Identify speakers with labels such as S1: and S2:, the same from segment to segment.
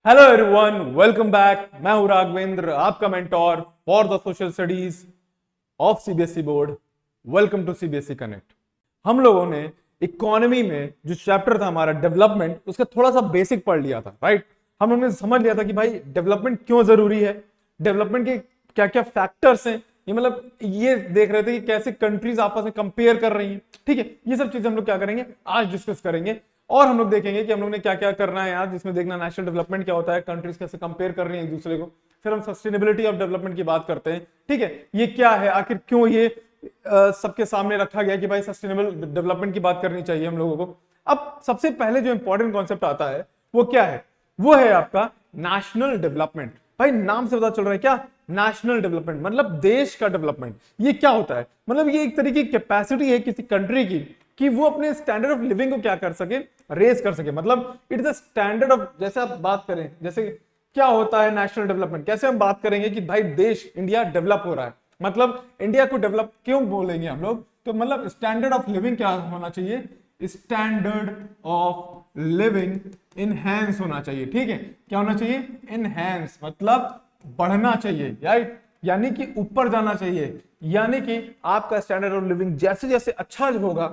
S1: Hello everyone, welcome back. मैं हूं राघवेंद्र, आपका mentor for the social studies of CBSE board. Welcome to CBSE connect. हम लोगों ने इकोनॉमी में जो चैप्टर था हमारा डेवलपमेंट, उसका थोड़ा सा बेसिक पढ़ लिया था, राइट। हम लोगों ने समझ लिया था कि भाई डेवलपमेंट क्यों जरूरी है, डेवलपमेंट के क्या क्या फैक्टर्स हैं, ये मतलब ये देख रहे थे कि कैसे कंट्रीज आपस में कंपेयर कर रही हैं। ठीक है, ये सब चीजें हम लोग क्या करेंगे, आज डिस्कस करेंगे। और हम लोग देखेंगे कि हम लोग ने क्या क्या करना है यार, जिसमें देखना नेशनल डेवलपमेंट क्या होता है, कंट्रीज कैसे कंपेयर कर रही हैं एक दूसरे को। फिर हम सस्टेनेबिलिटी ऑफ डेवलपमेंट की बात करते हैं। ठीक है, ये क्या है, आखिर क्यों ये सबके सामने रखा गया कि भाई सस्टेनेबल डेवलपमेंट की बात करनी चाहिए हम लोगों को। अब सबसे पहले जो इंपॉर्टेंट कॉन्सेप्ट आता है वो क्या है, वो है आपका नेशनल डेवलपमेंट। भाई नाम से पता चल रहा है क्या, नेशनल डेवलपमेंट मतलब देश का डेवलपमेंट। ये क्या होता है, मतलब ये एक तरीके की कैपेसिटी है किसी कंट्री की कि वो अपने स्टैंडर्ड ऑफ लिविंग को क्या कर सके, रेज कर सके। मतलब it is the standard of, जैसे आप बात करें जैसे क्या होता है नेशनल डेवलपमेंट, कैसे हम बात करेंगे कि भाई देश इंडिया डेवलप हो रहा है, मतलब इंडिया को डेवलप क्यों बोलेंगे हम लोग, तो मतलब स्टैंडर्ड ऑफ लिविंग क्या होना चाहिए, स्टैंडर्ड ऑफ लिविंग इनहेंस होना चाहिए। ठीक है, क्या होना चाहिए, इनहेंस मतलब बढ़ना चाहिए, राइट, यानी कि ऊपर जाना चाहिए। यानी कि आपका स्टैंडर्ड ऑफ लिविंग जैसे जैसे अच्छा होगा,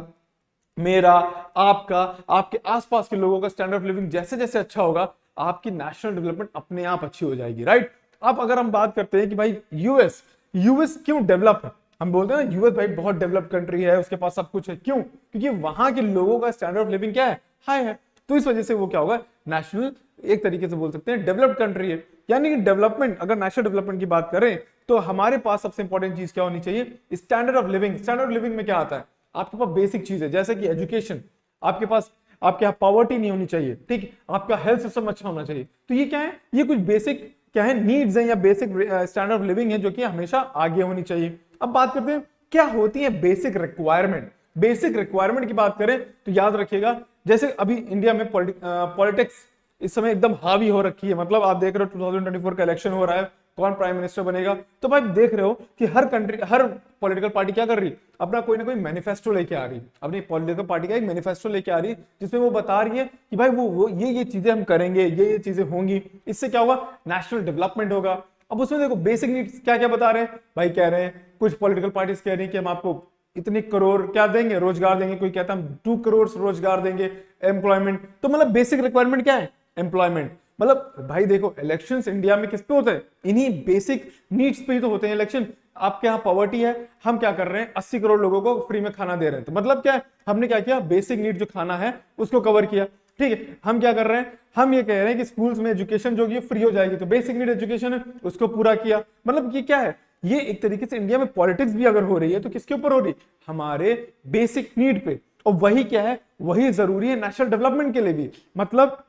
S1: मेरा, आपका, आपके आसपास के लोगों का स्टैंडर्ड ऑफ लिविंग जैसे जैसे अच्छा होगा, आपकी नेशनल डेवलपमेंट अपने आप अच्छी हो जाएगी, राइट। अब अगर हम बात करते हैं कि भाई यूएस यूएस क्यों डेवलप है, हम बोलते हैं ना यूएस भाई बहुत डेवलप कंट्री है, उसके पास सब कुछ है, क्यों, क्योंकि वहां के लोगों का स्टैंडर्ड ऑफ लिविंग क्या है, हाई है। तो इस वजह से वो क्या होगा, नेशनल, एक तरीके से बोल सकते हैं डेवलप्ड कंट्री है। यानी कि डेवलपमेंट, अगर नेशनल डेवलपमेंट की बात करें तो हमारे पास सबसे इंपॉर्टेंट चीज क्या होनी चाहिए, standard of living. Standard of living में क्या आता है, आपके पास बेसिक चीज है जैसे कि एजुकेशन, आपके पास, आपके यहाँ पॉवर्टी नहीं होनी चाहिए, ठीक, आपका हेल्थ सिस्टम अच्छा होना चाहिए। तो ये क्या है, ये कुछ बेसिक क्या है, नीड्स हैं या बेसिक स्टैंडर्ड ऑफ लिविंग है जो कि हमेशा आगे होनी चाहिए। अब बात करते हैं क्या होती है बेसिक रिक्वायरमेंट। बेसिक रिक्वायरमेंट की बात करें तो याद रखिएगा, जैसे अभी इंडिया में पॉलिटिक्स इस समय एकदम हावी हो रखी है। मतलब आप देख रहे हो 2024 का इलेक्शन हो रहा है, कौन प्राइम मिनिस्टर बनेगा, तो भाई देख रहे हो कि हर कंट्री, हर पॉलिटिकल पार्टी क्या कर रही, अपना कोई ना कोई मैनिफेस्टो लेके आ रही, अपनी पॉलिटिकल पार्टी का एक मैनिफेस्टो लेके आ रही जिसमें वो बता रही है कि भाई वो ये चीजें हम करेंगे, ये चीजें होंगी, इससे क्या होगा, नेशनल डेवलपमेंट होगा। अब उसमें देखो बेसिक नीड्स क्या क्या बता रहे हैं, भाई कह रहे हैं कुछ पॉलिटिकल पार्टीज कह रही है कि हम आपको इतने करोड़ क्या देंगे, रोजगार देंगे, कोई कहता है हम 2 करोड़ रोजगार देंगे, एम्प्लॉयमेंट। तो मतलब बेसिक रिक्वायरमेंट क्या है, एम्प्लॉयमेंट। मतलब भाई देखो इलेक्शंस इंडिया में किस पे होते हैं, इन्हीं बेसिक नीड्स पे ही तो होते हैं इलेक्शन। आपके यहाँ पॉवर्टी है, हम क्या कर रहे हैं, 80 करोड़ लोगों को फ्री में खाना दे रहे हैं, तो मतलब क्या है, हमने क्या किया, बेसिक नीड जो खाना है उसको कवर किया। ठीक है, हम क्या कर रहे हैं, हम ये कह रहे हैं कि स्कूल्स में एजुकेशन जो है फ्री हो जाएगी, तो बेसिक नीड एजुकेशन है उसको पूरा किया। मतलब ये क्या है, ये एक तरीके से इंडिया में पॉलिटिक्स भी अगर हो रही है तो किसके ऊपर हो रही, हमारे बेसिक नीड पे। और वही क्या है, वही जरूरी है नेशनल डेवलपमेंट के लिए भी। मतलब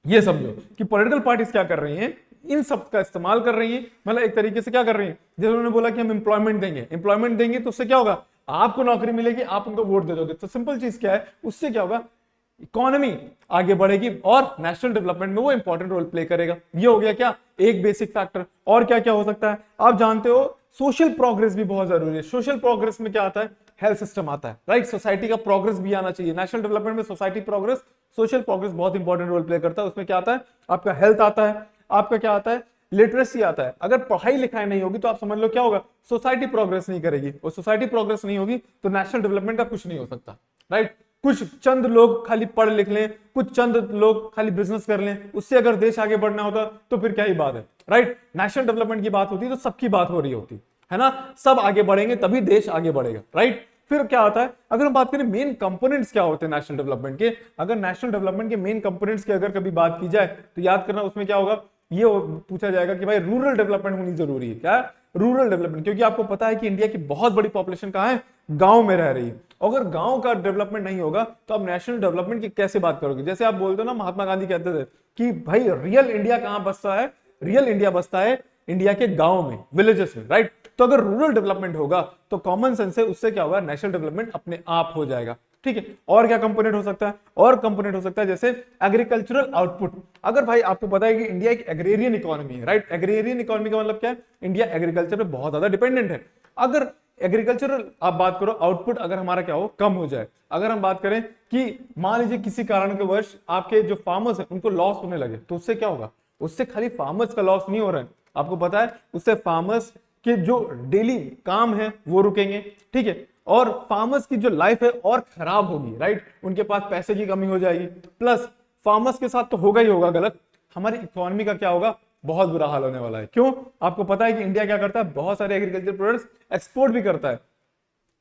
S1: ये समझो कि पॉलिटिकल पार्टीज क्या कर रही हैं, इन सब का इस्तेमाल कर रही हैं, मतलब एक तरीके से क्या कर रही हैं, जैसे उन्होंने बोला कि हम एम्प्लॉयमेंट देंगे, एम्प्लॉयमेंट देंगे तो उससे क्या होगा, आपको नौकरी मिलेगी, आप उनको वोट दे दोगे, तो सिंपल चीज क्या है, उससे क्या होगा, इकोनॉमी आगे बढ़ेगी और नेशनल डेवलपमेंट में वो इंपॉर्टेंट रोल प्ले करेगा। ये हो गया क्या, एक बेसिक फैक्टर। और क्या क्या हो सकता है, आप जानते हो सोशल प्रोग्रेस भी बहुत जरूरी है। सोशल प्रोग्रेस में क्या आता है, हेल्थ सिस्टम आता है, राइट, सोसाइटी का प्रोग्रेस भी आना चाहिए। नेशनल डेवलपमेंट में सोसाइटी प्रोग्रेस, सोशल प्रोग्रेस बहुत इंपॉर्टेंट रोल प्ले करता है। उसमें क्या आता है, आपका हेल्थ आता है, आपका क्या आता है, लिटरेसी आता है। अगर पढ़ाई लिखाई नहीं होगी तो आप समझ लो क्या होगा, सोसाइटी प्रोग्रेस नहीं करेगी, और सोसाइटी प्रोग्रेस नहीं होगी तो नेशनल डेवलपमेंट का कुछ नहीं हो सकता, राइट। कुछ चंद लोग खाली पढ़ लिख लें, कुछ चंद लोग खाली बिजनेस कर लें, उससे अगर देश आगे बढ़ना होता तो फिर क्या ही बात है, राइट। नेशनल डेवलपमेंट की बात होती है तो सबकी बात हो रही होती है ना, सब आगे बढ़ेंगे तभी देश आगे बढ़ेगा, राइट। फिर क्या आता है, अगर हम बात करें मेन कंपोनेंट्स क्या होते हैं नेशनल डेवलपमेंट के, अगर नेशनल डेवलपमेंट के मेन कंपोनेंट्स की अगर कभी बात की जाए तो याद करना उसमें क्या होगा, ये पूछा जाएगा कि भाई रूरल डेवलपमेंट होनी जरूरी है। क्या, रूरल डेवलपमेंट, क्योंकि आपको पता है कि इंडिया की बहुत बड़ी पॉपुलेशन कहां है, गांव में रह रही है। अगर गांव का डेवलपमेंट नहीं होगा तो आप नेशनल डेवलपमेंट की कैसे बात करोगे। जैसे आप बोलते हो ना, महात्मा गांधी कहते थे कि भाई रियल इंडिया कहां बसता है, रियल इंडिया बसता है इंडिया के गांव में, विलेजेस में, राइट। तो अगर रूरल डेवलपमेंट होगा तो कॉमन सेंस है, उससे क्या होगा, नेशनल डेवलपमेंट अपने आप हो जाएगा। ठीक है, और क्या कंपोनेंट हो सकता है, और कंपोनेंट हो सकता है जैसे एग्रीकल्चरल आउटपुट। अगर भाई आपको पता है कि इंडिया एक एग्रेरियन इकोनॉमी है, राइट, एग्रेरियन इकोनॉमी का मतलब क्या है, इंडिया एग्रीकल्चर पे बहुत ज्यादा डिपेंडेंट है। अगर एग्रीकल्चरल आप बात करो, आउटपुट अगर हमारा क्या हो, कम हो जाए, अगर हम बात करें कि मान लीजिए किसी कारण के वर्ष आपके जो फार्मर्स हैं उनको लॉस होने लगे, तो उससे क्या होगा, उससे खाली फार्मर्स का लॉस नहीं हो रहा है, आपको पता है उससे फार्मर्स के जो डेली काम है वो रुकेंगे, ठीक है, और फार्मर्स की जो लाइफ है और खराब होगी, राइट, उनके पास पैसे की कमी हो जाएगी, प्लस फार्मर्स के साथ तो होगा ही होगा गलत, हमारी इकोनॉमी का क्या होगा, बहुत बुरा हाल होने वाला है। क्यों? आपको पता है कि इंडिया क्या करता है, बहुत सारे एग्रीकल्चर प्रोडक्ट्स एक्सपोर्ट भी करता है।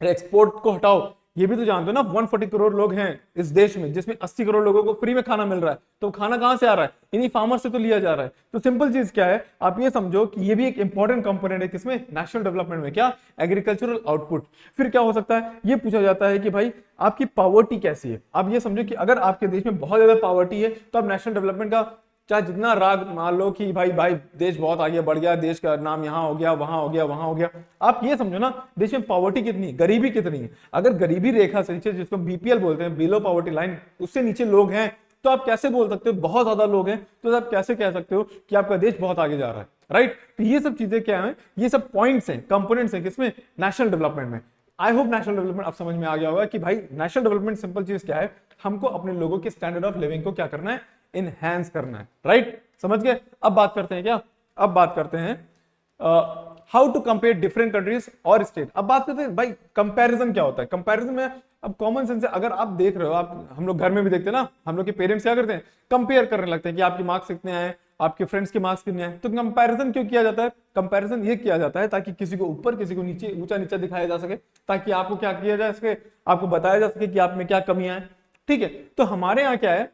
S1: एक्सपोर्ट को हटाओ, ये भी तो जानते हो ना 140 करोड़ लोग हैं इस देश में, जिसमें 80 करोड़ लोगों को फ्री में खाना मिल रहा है, तो खाना कहां से आ रहा है, इन्हीं फार्मर से तो लिया जा रहा है। तो सिंपल चीज क्या है, आप ये समझो कि ये भी एक इंपॉर्टेंट कंपोनेंट है किसमें, नेशनल डेवलपमेंट में, क्या, एग्रीकल्चरल आउटपुट। फिर क्या हो सकता है, ये पूछा जाता है कि भाई आपकी पावर्टी कैसी है। आप ये समझो कि अगर आपके देश में बहुत ज्यादा पावर्टी है तो आप नेशनल डेवलपमेंट का चाहे जितना राग मान लो कि भाई भाई देश बहुत आगे बढ़ गया, देश का नाम यहाँ हो गया, वहां हो गया, वहां हो गया, आप ये समझो ना देश में पावर्टी कितनी, गरीबी कितनी है। अगर गरीबी रेखा से नीचे, जिसको बीपीएल बोलते हैं, बिलो पॉवर्टी लाइन, उससे नीचे लोग हैं, तो आप कैसे बोल सकते हो बहुत ज्यादा लोग हैं, तो आप कैसे कह सकते हो कि आपका देश बहुत आगे जा रहा है, राइट। तो ये सब चीजें क्या है, ये सब पॉइंट्स हैं, कंपोनेंट्स हैं किसमें, नेशनल डेवलपमेंट में। आई होप नेशनल डेवलपमेंट आप समझ में आ गया होगा कि भाई नेशनल डेवलपमेंट सिंपल चीज क्या है, हमको अपने लोगों के स्टैंडर्ड ऑफ लिविंग को क्या करना है, इनहैंस करना है, राइट, समझ गए। अब बात करते हैं क्या, अब बात करते हैं how to compare different countries और स्टेट। अब बात करते हैं भाई कंपैरिजन क्या होता है। कंपैरिजन में अब कॉमन सेंस है, अगर आप देख रहे हो, आप हम लोग घर में भी देखते हैं ना, हम लोग के पेरेंट्स क्या करते हैं, कंपेयर करने लगते हैं कि आपके मार्क्स कितने आए, आपके फ्रेंड्स के मार्क्स कितने आए। तो कंपैरिजन क्यों किया जाता है, कंपैरिजन ये किया जाता है ताकि किसी को ऊपर किसी को नीचे, ऊंचा नीचा दिखाया जा सके, ताकि आपको क्या किया जा सके, आपको बताया जा सके कि आप में क्या कमियां हैं, ठीक है। तो हमारे यहाँ क्या है,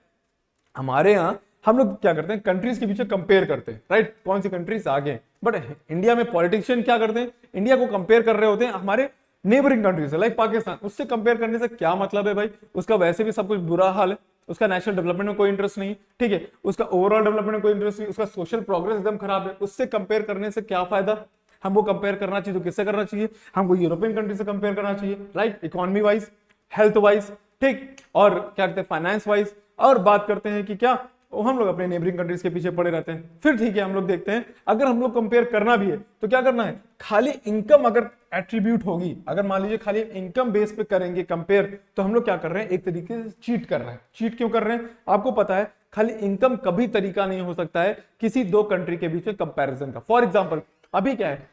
S1: हमारे यहाँ हम लोग क्या करते हैं, कंट्रीज के बीच में कंपेयर करते हैं, राइट, कौन सी कंट्रीज आगे हैं। बट इंडिया में पॉलिटिशियन क्या करते हैं, इंडिया को कंपेयर कर रहे होते हैं हमारे नेबरिंग कंट्रीज लाइक पाकिस्तान। उससे कंपेयर करने से क्या मतलब है भाई, उसका वैसे भी सब कुछ बुरा हाल है, उसका नेशनल डेवलपमेंट में कोई इंटरेस्ट नहीं, ठीक है, उसका ओवरऑल डेवलपमेंट में कोई इंटरेस्ट नहीं, उसका सोशल प्रोग्रेस एकदम खराब है। उससे कंपेयर करने से क्या फायदा, हमको कंपेयर करना चाहिए तो किससे करना चाहिए, हमको यूरोपियन कंट्री से कंपेयर करना चाहिए, right, economy wise, health wise, ठीक, और क्या कहते हैं फाइनेंस वाइज। और बात करते हैं कि क्या हम लोग अपने नेबरिंग कंट्रीज के पीछे पड़े रहते हैं। फिर ठीक है, हम लोग देखते हैं अगर हम लोग कंपेयर करना भी है तो क्या करना है, खाली इनकम अगर एट्रीब्यूट होगी, अगर मान लीजिए खाली इनकम बेस पे करेंगे कंपेयर, तो हम लोग क्या कर रहे हैं, एक तरीके से चीट कर रहे हैं। चीट क्यों कर रहे हैं, आपको पता है खाली इनकम कभी तरीका नहीं हो सकता है किसी दो कंट्री के बीच में कंपेरिजन का। फॉर एग्जाम्पल अभी क्या है,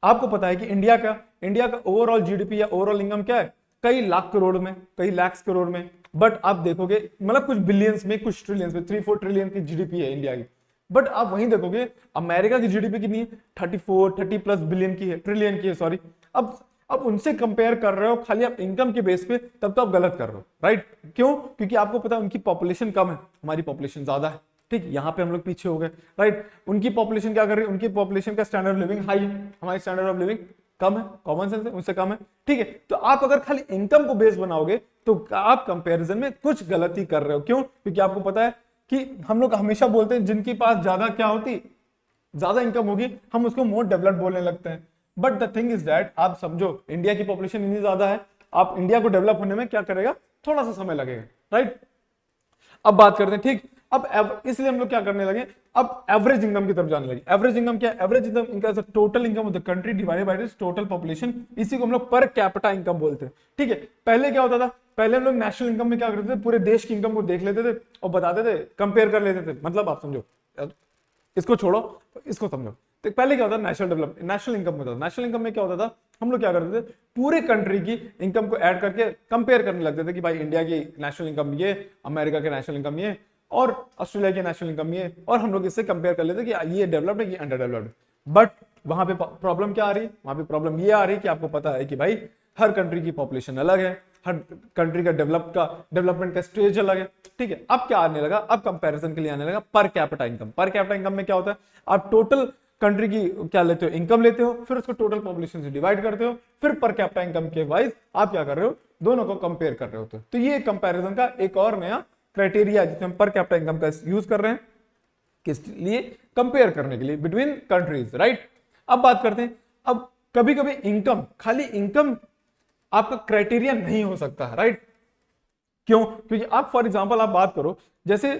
S1: आपको पता है कि इंडिया का ओवरऑल जीडीपी या ओवरऑल इनकम क्या है, कई लाख करोड़ में, कई लाख करोड़ में। बट आप देखोगे मतलब कुछ बिलियंस में, कुछ ट्रिलियंस में, 3-4 ट्रिलियन की जीडीपी है इंडिया की। बट आप वहीं देखोगे अमेरिका की जीडीपी कितनी है, 30+ बिलियन की है, ट्रिलियन की है, सॉरी। अब उनसे कंपेयर कर रहे हो खाली आप इनकम के बेस पे, तब तो आप गलत कर रहे हो, राइट। क्यों? क्योंकि आपको पता है उनकी पॉपुलेशन कम है, हमारी पॉपुलेशन ज्यादा है, ठीक, यहाँ पे हम लोग पीछे हो गए, राइट। उनकी पॉपुलेशन क्या कर रही है, उनकी पॉपुलेशन का स्टैंडर्ड ऑफ लिविंग हाई है, हमारी स्टैंडर्ड ऑफ लिविंग कम है, कॉमन सेंस है, उनसे कम है, ठीक है। तो आप अगर खाली इनकम को बेस बनाओगे तो आप कंपैरिजन में कुछ गलती कर रहे हो। क्यों? क्योंकि आपको पता है कि हम लोग हमेशा बोलते हैं जिनके पास ज्यादा क्या होती, ज्यादा इनकम होगी, हम उसको मोर डेवलप्ड बोलने लगते हैं। But the thing is that, आप समझो इंडिया की पॉपुलेशन इतनी ज्यादा है, आप इंडिया को डेवलप होने में क्या करेगा, थोड़ा सा समय लगेगा, राइट। अब बात करते हैं, ठीक, अब इसलिए हम लोग क्या करने लगे, अब एवरेज इनकम की तरफ जाने लगे। एवरेज इनकम क्या है, average income total income of the country divided by total population, इसी को हम लोग पर कैपिटा इनकम बोलते हैं, ठीक है। पहले क्या होता था, पहले हम लोग नेशनल इनकम में क्या करते थे, पूरे देश की इनकम को देख लेते थे और बताते थे, कंपेयर कर लेते थे। मतलब आप समझो, इसको छोड़ो इसको समझो, तो पहले क्या होता था, नेशनल डेवलपमेंट, नेशनल इनकम होता था। नेशनल इनकम में क्या होता था, हम लोग क्या करते थे, पूरे कंट्री की इनकम को ऐड करके कंपेयर करने लगते थे कि भाई इंडिया की नेशनल इनकम ये, अमेरिका के नेशनल इनकम ये, और ऑस्ट्रेलिया की नेशनल इनकम ये, और हम लोग इससे कंपेयर कर लेते कि ये डेवलप्ड है, ये अंडर डेवलप्ड। बट वहां पे प्रॉब्लम क्या आ रही है, वहां पे प्रॉब्लम ये आ रही है कि आपको पता है कि भाई हर कंट्री की पॉपुलेशन अलग है, हर कंट्री का डेवलपमेंट का स्टेज अलग है, ठीक है। अब क्या आने लगा, अब कंपैरिजन के लिए आने लगा per capita income. Per capita income में क्या होता है, आप टोटल कंट्री की क्या लेते हो, इनकम लेते हो, फिर उसको टोटल पॉपुलेशन से डिवाइड करते हो, फिर पर कैपिटा इनकम के वाइज आप क्या कर रहे हो, दोनों को कंपेयर कर रहे होते हो। तो ये कंपैरिजन का एक और नया क्राइटेरिया जिसे हम पर कैपिटा इनकम का यूज कर रहे हैं, किस लिए, कंपेयर करने के लिए बिटवीन कंट्रीज, राइट। अब बात करते हैं, अब कभी कभी इनकम, खाली इनकम आपका क्राइटेरिया नहीं हो सकता है, राइट। क्यों? क्योंकि आप फॉर एग्जांपल आप बात करो, जैसे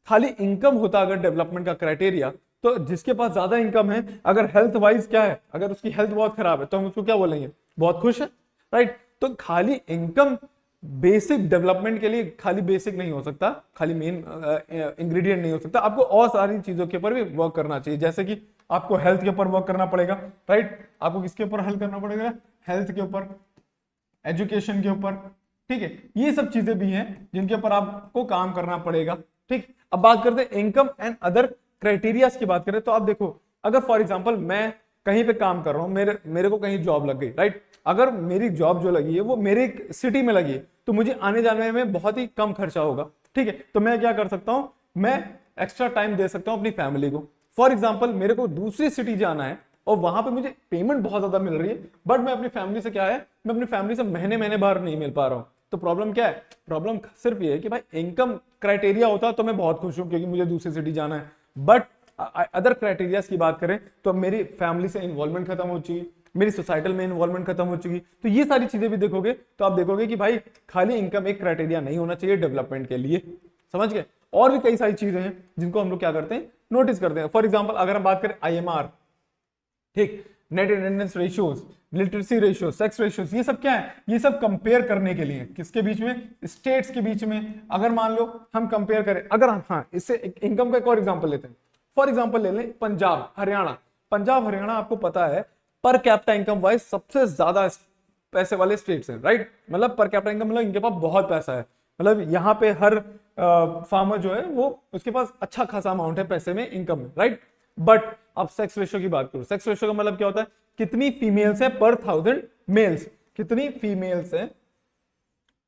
S1: खाली इनकम होता अगर डेवलपमेंट का क्राइटेरिया, तो जिसके पास ज्यादा इनकम है, अगर हेल्थ वाइज क्या है, अगर उसकी हेल्थ बहुत खराब है तो हम उसको क्या बोलेंगे, बहुत खुश है, राइट। तो खाली इनकम बेसिक डेवलपमेंट के लिए खाली बेसिक नहीं हो सकता, खाली मेन इंग्रेडिएंट नहीं हो सकता, आपको और सारी चीजों के ऊपर भी वर्क करना चाहिए। जैसे कि आपको हेल्थ के ऊपर वर्क करना पड़ेगा, राइट, आपको किसके ऊपर हेल्प करना पड़ेगा, हेल्थ के ऊपर, एजुकेशन के ऊपर, ठीक है, ये सब चीजें भी हैं जिनके ऊपर आपको काम करना पड़ेगा। ठीक, अब बात करते हैं इनकम एंड अदर क्राइटेरियाज की बात करें तो आप देखो, अगर फॉर एग्जांपल मैं कहीं पे काम कर रहा हूं, मेरे को कहीं जॉब लग गई, राइट, अगर मेरी जॉब जो लगी है वो मेरे सिटी में लगी है तो मुझे आने जाने में बहुत ही कम खर्चा होगा। ठीक है, तो मैं क्या कर सकता हूं, मैं एक्स्ट्रा टाइम दे सकता हूं अपनी फैमिली को। फॉर एग्जाम्पल मेरे को दूसरी सिटी जाना है और वहां पे मुझे पेमेंट बहुत ज्यादा मिल रही है, बट मैं अपनी फैमिली से क्या है, मैं अपनी फैमिली से महीने महीने बाहर नहीं मिल पा रहा हूं। तो प्रॉब्लम क्या है, प्रॉब्लम सिर्फ ये है कि भाई इनकम क्राइटेरिया होता तो मैं बहुत खुश हूं क्योंकि मुझे दूसरी सिटी जाना है, बट अदर क्राइटेरियाज की बात करें तो मेरी फैमिली से इन्वॉल्वमेंट खत्म हो चुकी, मेरी सोसाइटल में इन्वॉल्वमेंट खत्म हो चुकी। तो ये सारी चीजें भी देखोगे तो आप देखोगे कि भाई खाली इनकम एक क्राइटेरिया नहीं होना चाहिए डेवलपमेंट के लिए, समझ गए। और भी कई सारी चीजें हैं जिनको हम लोग क्या करते हैं, नोटिस करते हैं। फॉर एग्जाम्पल अगर हम बात करें IMR, ठीक, net attendance ratios, literacy ratio, sex ratios, ये सब क्या है, ये सब कंपेयर करने के लिए, किसके बीच में, स्टेट्स के बीच में। अगर मान लो हम कंपेयर करें, अगर हम, हाँ, इससे इनकम का एक और एग्जांपल लेते हैं। फॉर एग्जांपल ले लें पंजाब हरियाणा। पंजाब हरियाणा आपको पता है पर कैपिटा इनकम वाइज सबसे ज्यादा पैसे वाले स्टेट्स हैं, राइट, मतलब पर कैपिटा इनकम, मतलब इनके पास बहुत पैसा है, मतलब यहाँ पे हर फार्मर जो है वो उसके पास अच्छा खासा अमाउंट है पैसे में, इनकम में, राइट। बट अब सेक्स रेशियो की बात करो, सेक्स रेशियो का मतलब क्या होता है, कितनी फीमेल्स है पर 1000 मेल्स, कितनी फीमेल्स है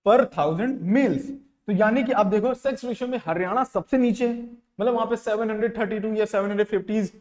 S1: पर 1000 मेल्स। तो यानी कि आप देखो सेक्स रेशियो में हरियाणा सबसे नीचे है, मतलब वहां पे 732 या 750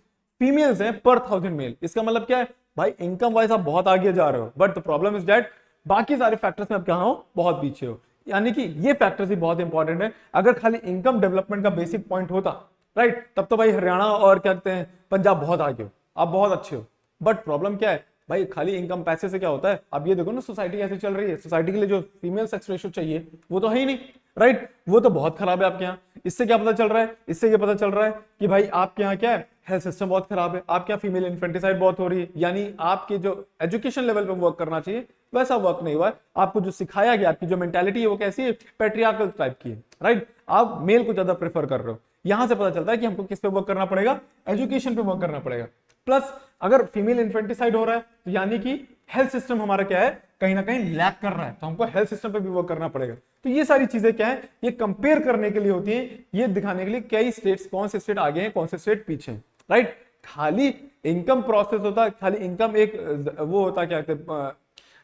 S1: फीमेल्स हैं पर 1000 मेल। इसका मतलब क्या है भाई, इनकम वाइज आप बहुत आगे जा रहे हो, but the problem is that बाकी सारे फैक्टर्स में आप कहां हो, बहुत पीछे हो। यानी कि ये फैक्टर्स भी बहुत इंपॉर्टेंट है। अगर खाली इनकम डेवलपमेंट का बेसिक पॉइंट होता, राइट, तब तो भाई हरियाणा और क्या कहते हैं पंजाब बहुत आगे हो, आप बहुत अच्छे हो। बट प्रॉब्लम क्या है भाई, खाली इनकम पैसे से क्या होता है, आप ये देखो ना सोसाइटी कैसे चल रही है, सोसाइटी के लिए जो फीमेल सेक्स रेशियो चाहिए वो तो है ही नहीं, राइट, वो तो बहुत खराब है आपके यहाँ। इससे क्या पता चल रहा है, इससे ये पता चल रहा है कि भाई आपके यहाँ क्या है, हेल्थ सिस्टम बहुत खराब है, आपके यहाँ फीमेल इन्फेंटिसाइड बहुत हो रही है। यानी आपके जो एजुकेशन लेवल पे वर्क करना चाहिए वैसा वर्क नहीं हुआ है, आपको जो सिखाया गया, आपकी जो मेंटालिटी है वो कैसी है, पेट्रियार्कल टाइप की है, राइट, आप मेल को ज्यादा प्रेफर कर रहे हो। यहां से पता चलता है कि हमको किस पे वर्क करना पड़ेगा, एजुकेशन पे वर्क करना पड़ेगा। प्लस अगर फीमेल इन्फेंटिसाइड हो रहा है तो यानी कि हेल्थ सिस्टम हमारा क्या है, कहीं ना कहीं लैक कर रहा है, तो हमको हेल्थ सिस्टम पे भी वर्क करना पड़ेगा। तो ये सारी चीजें क्या है, ये कंपेयर करने के लिए होती है, ये दिखाने के लिए कई स्टेट्स, कौन से स्टेट आगे हैं, कौन से स्टेट पीछे हैं, राइट। खाली इनकम प्रोसेस होता है, खाली इनकम एक वो होता, क्या कहते हैं,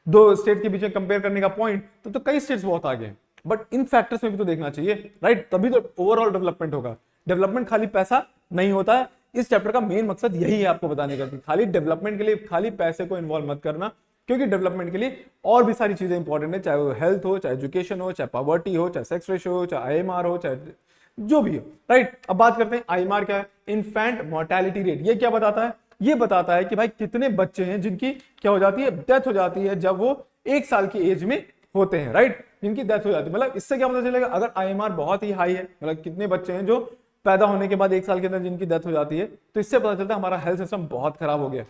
S1: दो स्टेट के बीच में कंपेयर करने का पॉइंट, तो कई स्टेट्स बहुत आगे हैं। बट इन फैक्टर्स में भी तो देखना चाहिए, राइट, तभी तो ओवरऑल डेवलपमेंट होगा। डेवलपमेंट खाली पैसा नहीं होता है। इस चैप्टर का मेन मकसद यही है आपको बताने का कि खाली डेवलपमेंट के लिए खाली पैसे को इन्वॉल्व मत करना, क्योंकि डेवलपमेंट के लिए और भी सारी चीजें इंपॉर्टेंट है, चाहे वो हेल्थ हो, चाहे एजुकेशन हो, चाहे पॉवर्टी हो, चाहे सेक्स रेशियो हो, चाहे IMR हो, चाहे जो भी हो, राइट। अब बात करते हैं IMR क्या है, इन्फेंट मोर्टेलिटी रेट। ये क्या बताता है, ये बताता है कि भाई कितने बच्चे हैं जिनकी क्या हो जाती है, डेथ हो जाती है जब वो 1 साल की एज में होते हैं, राइट, जिनकी डेथ हो जाती है। मतलब इससे क्या पता चलेगा, अगर IMR बहुत ही हाई है, मतलब कितने बच्चे हैं जो पैदा होने के बाद 1 साल के अंदर जिनकी डेथ हो जाती है, तो इससे पता चलता है हमारा हेल्थ सिस्टम बहुत खराब हो गया।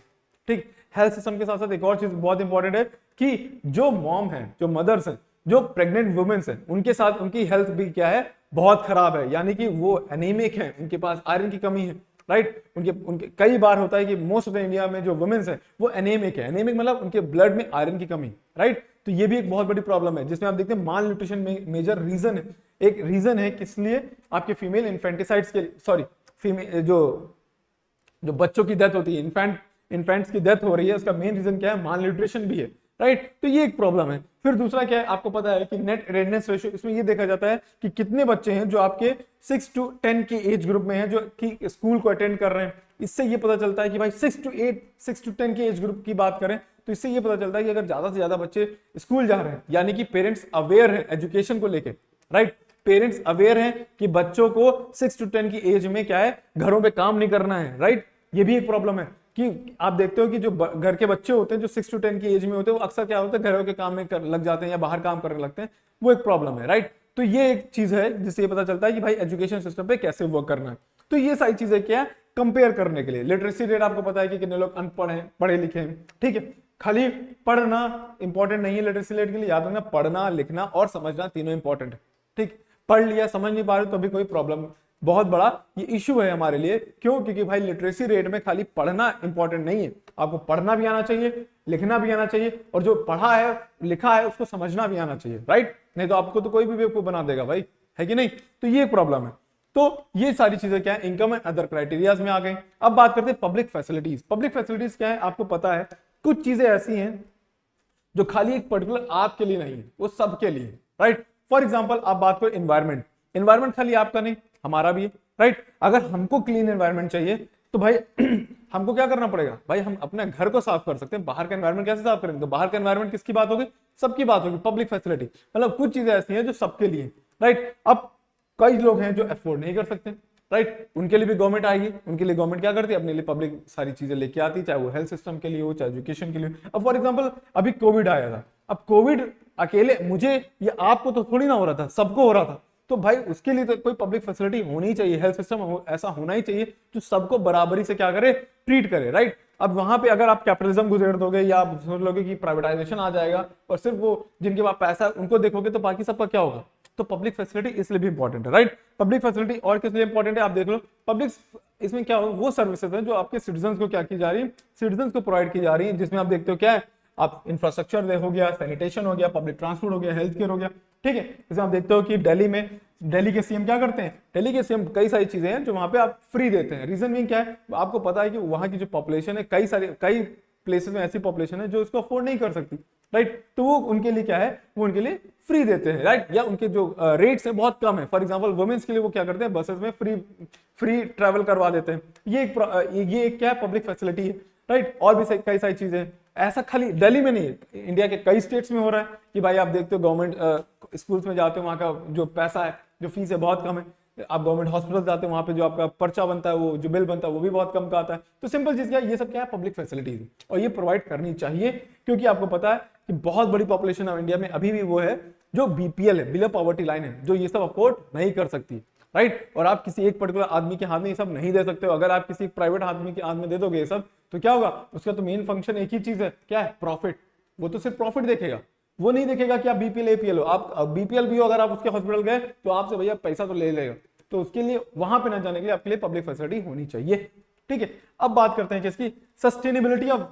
S1: ठीक, हेल्थ सिस्टम के साथ साथ एक और चीज बहुत इंपॉर्टेंट है कि जो मॉम है, जो मदर्स है, जो प्रेग्नेंट वुमेन्स है, उनके साथ उनकी हेल्थ भी क्या है, बहुत खराब है। यानी कि वो एनीमिक है, उनके पास आयरन की कमी है, राइट। उनके कई बार होता है कि मोस्ट ऑफ द इंडिया में जो वुमेन्स है वो एनीमिक है। एनीमिक मतलब उनके ब्लड में आयरन की कमी, राइट। तो ये भी एक बहुत बड़ी प्रॉब्लम है, जिसमें आप देखते हैं माल न्यूट्रिशन में मेजर रीजन है, एक रीजन है किस लिए, आपके फीमेल इन्फेंटिसाइड्स के, सॉरी, फीमेल जो बच्चों की डेथ होती है, इन्फेंट्स की डेथ हो रही है, उसका मेन रीजन क्या है, माल न्यूट्रिशन भी है, राइट। तो ये एक प्रॉब्लम है। फिर दूसरा क्या है, आपको पता है कि नेट अटेंडेंस रेशियो, इसमें ये देखा जाता है कि कितने बच्चे हैं जो आपके 6 to 10 की एज ग्रुप में हैं जो कि स्कूल को अटेंड कर रहे हैं। इससे ये पता चलता है कि भाई 6 to 10 की एज ग्रुप की बात करें तो इससे ये पता चलता है कि अगर ज्यादा से ज्यादा बच्चे स्कूल जा रहे हैं, यानी कि पेरेंट्स अवेयर हैं एजुकेशन को लेके, राइट, पेरेंट्स अवेयर हैं कि बच्चों को 6 to 10 की एज में क्या है, घरों पे काम नहीं करना है, राइट। ये भी एक प्रॉब्लम है कि आप देखते हो कि जो घर के बच्चे होते हैं जो 6 to 10 की एज में होते हैं वो अक्सर क्या होता है, घरों के काम में लग जाते हैं या बाहर काम करने लगते हैं, वो एक प्रॉब्लम है, राइट। तो ये एक चीज है जिससे ये पता चलता है कि भाई एजुकेशन सिस्टम पे कैसे वर्क करना है। तो ये सारी चीजें क्या है, कंपेयर करने के लिए। लिटरेसी रेट आपको पता है कि कितने लोग अनपढ़ हैं, पढ़े लिखे हैं, ठीक है। खाली पढ़ना इंपॉर्टेंट नहीं है लिटरेसी रेट के लिए, याद रखना पढ़ना लिखना और समझना तीनों इंपॉर्टेंट है। ठीक, पढ़ लिया समझ नहीं पा रहे तो भी कोई प्रॉब्लम, बहुत बड़ा ये इश्यू है हमारे लिए। क्यों? क्योंकि भाई लिटरेसी रेट में खाली पढ़ना इंपॉर्टेंट नहीं है, आपको पढ़ना भी आना चाहिए, लिखना भी आना चाहिए, और जो पढ़ा है लिखा है उसको समझना भी आना चाहिए, राइट? नहीं तो आपको तो कोई भी बेवकूफ बना देगा भाई, है कि नहीं? तो ये प्रॉब्लम है। तो ये सारी चीजें क्या है, इनकम एंड अदर क्राइटेरियाज में आ गए। अब बात करते हैं पब्लिक फैसिलिटीज। पब्लिक फैसिलिटीज क्या है? आपको पता है कुछ चीजें ऐसी हैं जो खाली एक पर्टिकुलर आपके लिए नहीं है, वो सबके लिए, राइट? फॉर एग्जांपल आप बात करो एनवायरमेंट, एनवायरमेंट खाली आपका नहीं हमारा भी है, राइट? अगर हमको क्लीन एनवायरमेंट चाहिए तो भाई हमको क्या करना पड़ेगा? भाई हम अपने घर को साफ कर सकते हैं, बाहर का एनवायरमेंट कैसे साफ करेंगे? तो बाहर का एनवायरमेंट किसकी बात होगी? सबकी बात होगी। पब्लिक फैसिलिटी मतलब कुछ चीजें ऐसी हैं जो सबके लिए, राइट? अब कई लोग हैं जो अफोर्ड नहीं कर सकते, राइट? उनके लिए भी गवर्नमेंट आएगी, उनके लिए गवर्नमेंट क्या करती है? अपने लिए पब्लिक सारी चीजें लेके आती है, चाहे वो हेल्थ सिस्टम के लिए हो, चाहे एजुकेशन के लिए। अब फॉर एग्जांपल अभी कोविड आया था, अब कोविड अकेले मुझे या आपको तो थोड़ी ना हो रहा था, सबको हो रहा था, तो भाई उसके लिए तो कोई पब्लिक फैसिलिटी होनी चाहिए, हेल्थ सिस्टम ऐसा होना ही चाहिए जो सबको बराबरी से क्या करे, ट्रीट करे, राइट? अब वहां पे अगर आप कैपिटलिज्म गुजर दोगे या आप सोच लोगे कि प्राइवेटाइजेशन आ जाएगा और सिर्फ वो जिनके पास पैसा है उनको देखोगे, तो बाकी सबका क्या होगा? तो पब्लिक फैसिलिटी इसलिए भी इंपॉर्टेंट है, राइट? पब्लिक फैसिलिटी और किस लिए इंपॉर्टेंट है आप देख लो। पब्लिक इसमें क्या हो, वो सर्विसेज है जो आपके सिटीजंस को क्या की जा रही है, सिटीजंस को प्रोवाइड की जा रही है, जिसमें आप देखते हो क्या है, आप इंफ्रास्ट्रक्चर हो गया, सैनिटेशन हो गया, पब्लिक ट्रांसपोर्ट हो गया, हेल्थ केयर हो गया, ठीक है? जैसे आप देखते हो कि दिल्ली के सीएम क्या करते हैं, दिल्ली के सीएम कई सारी चीजें हैं जो वहां पे आप फ्री देते हैं। रीजन भी क्या है? आपको पता है कि वहां की जो पॉपुलेशन है, कई प्लेसेस में ऐसी पॉपुलेशन है जो इसको अफोर्ड नहीं कर सकती, राइट? तो वो उनके लिए क्या है, वो उनके लिए फ्री देते हैं, राइट? या उनके जो रेट्स हैं बहुत कम है। फॉर एग्जांपल वुमेन्स के लिए वो क्या करते हैं, बसेस में फ्री ट्रैवल करवा देते हैं। ये एक क्या है, पब्लिक फैसिलिटी है, राइट? और भी कई सारी चीजें। ऐसा खाली दिल्ली में नहीं है, इंडिया के कई स्टेट्स में हो रहा है कि भाई आप देखते हो गवर्नमेंट स्कूल्स में जाते हो, वहां का जो पैसा है, जो फीस है बहुत कम है। आप गवर्नमेंट हॉस्पिटल जाते हो, वहां पे जो आपका पर्चा बनता है, वो जो बिल बनता है वो भी बहुत कम का आता है। तो सिंपल चीज क्या है, ये सब क्या है, पब्लिक फैसिलिटीज, और ये प्रोवाइड करनी चाहिए। क्योंकि आपको पता है कि बहुत बड़ी पॉपुलेशन ऑफ इंडिया में अभी भी वो है जो बीपीएल है, बिलो पॉवर्टी लाइन है, जो ये सब अफोर्ड नहीं कर सकती, राइट? और आप किसी एक पर्टिकुलर आदमी के हाथ में ये सब नहीं दे सकते हो। अगर आप किसी प्राइवेट आदमी के हाथ में दे दोगे ये सब, तो क्या होगा? उसका तो मेन फंक्शन एक ही चीज है, क्या है? प्रॉफिट। वो तो सिर्फ प्रॉफिट देखेगा, वो नहीं देखेगा कि आप बीपीएल एपीएल हो। आप बीपीएल भी हो, अगर आप उसके हॉस्पिटल गए तो आपसे भैया पैसा तो ले लेगा। तो उसके लिए वहां पे ना जाने के लिए आपके लिए पब्लिक फैसिलिटी होनी चाहिए, ठीक है? अब बात करते हैं किसकी, सस्टेनेबिलिटी ऑफ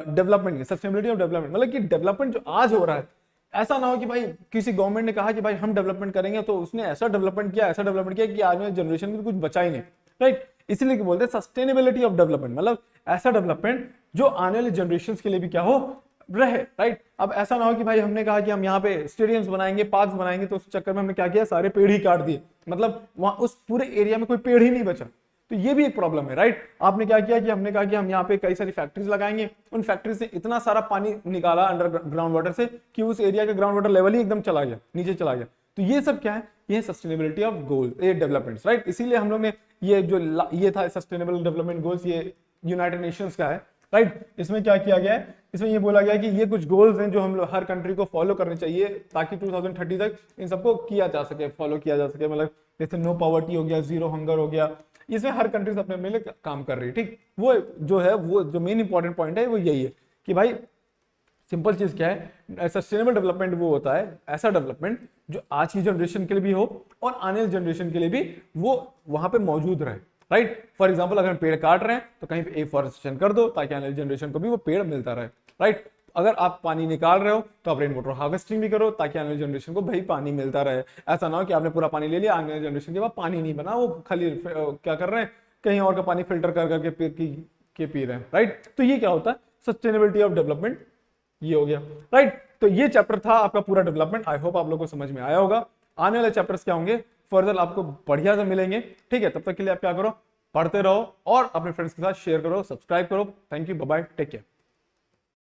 S1: डेवलपमेंट की। सस्टेनेबिलिटी ऑफ डेवलपमेंट मतलब कि डेवलपमेंट जो आज हो रहा है, ऐसा ना हो कि भाई किसी गवर्नमेंट ने कहा कि भाई हम डेवलपमेंट करेंगे, तो उसने ऐसा डेवलपमेंट किया कि आज में जनरेशन में कुछ बचा ही नहीं, राइट? इसीलिए बोलते हैं सस्टेनेबिलिटी ऑफ डेवलपमेंट, मतलब ऐसा डेवलपमेंट जो आने वाले जनरेशन के लिए भी क्या हो, रहे, राइट? अब ऐसा ना हो कि भाई हमने कहा कि हम यहाँ पे स्टेडियम्स बनाएंगे, पार्क्स बनाएंगे, तो उस चक्कर में हमने क्या किया, सारे पेड़ ही काट दिए, मतलब वहां उस पूरे एरिया में कोई पेड़ ही नहीं बचा। तो ये भी एक प्रॉब्लम है, राइट? आपने क्या किया कि हमने कहा कि हम यहाँ पे कई सारी फैक्ट्रीज लगाएंगे, उन फैक्ट्री से इतना सारा पानी निकाला अंडर ग्राउंड वाटर से कि उस एरिया का ग्राउंड वाटर लेवल ही एकदम चला गया, नीचे चला गया। तो ये सब क्या है, ये सस्टेनेबिलिटी ऑफ गोल, ये डेवलपमेंट, राइट? इसीलिए हम लोग ने ये था सस्टेनेबल डेवलपमेंट गोल्स, ये यूनाइटेड नेशंस का है, राइट? इसमें क्या किया गया है, इसमें ये बोला गया कि ये कुछ गोल्स हैं जो हम लोग हर कंट्री को फॉलो करने चाहिए, ताकि 2030 तक इन सबको किया जा सके, फॉलो किया जा सके। मतलब जैसे नो पॉवर्टी हो गया, जीरो हंगर हो गया, इसमें हर कंट्रीज अपने अपने लिए काम कर रही है, ठीक? वो जो मेन इंपॉर्टेंट पॉइंट है वो यही है कि भाई सिंपल चीज क्या है, सस्टेनेबल डेवलपमेंट वो होता है ऐसा डेवलपमेंट जो आज की जनरेशन के लिए भी हो और आने वाली जनरेशन के लिए भी वो वहां पे मौजूद रहे, राइट? फॉर एग्जाम्पल अगर हम पेड़ काट रहे हैं तो कहीं पे एफॉरेस्टेशन कर दो, ताकि आने वाली जनरेशन को भी वो पेड़ मिलता रहे, राइट? अगर आप पानी निकाल रहे हो तो आप रेन वाटर हार्वेस्टिंग भी करो, ताकि आने वाली जनरेशन को भाई पानी मिलता रहे। ऐसा ना हो कि आपने पूरा पानी ले लिया, आने वाली जनरेशन के बाद पानी नहीं बना, वो खाली क्या कर रहे हैं, कहीं और का पानी फिल्टर कर करके पी रहे हैं, राइट? तो ये क्या होता है, सस्टेनेबिलिटी ऑफ डेवलपमेंट, ये हो गया, राइट? तो ये चैप्टर था आपका पूरा डेवलपमेंट। आई होप आप लोगों को समझ में आया होगा। आने वाले चैप्टर्स क्या होंगे, फर्दर आपको बढ़िया से मिलेंगे, ठीक है? तब तक के लिए आप क्या करो, पढ़ते रहो और अपने फ्रेंड्स के साथ शेयर करो, सब्सक्राइब करो। Thank you, bye bye, take care.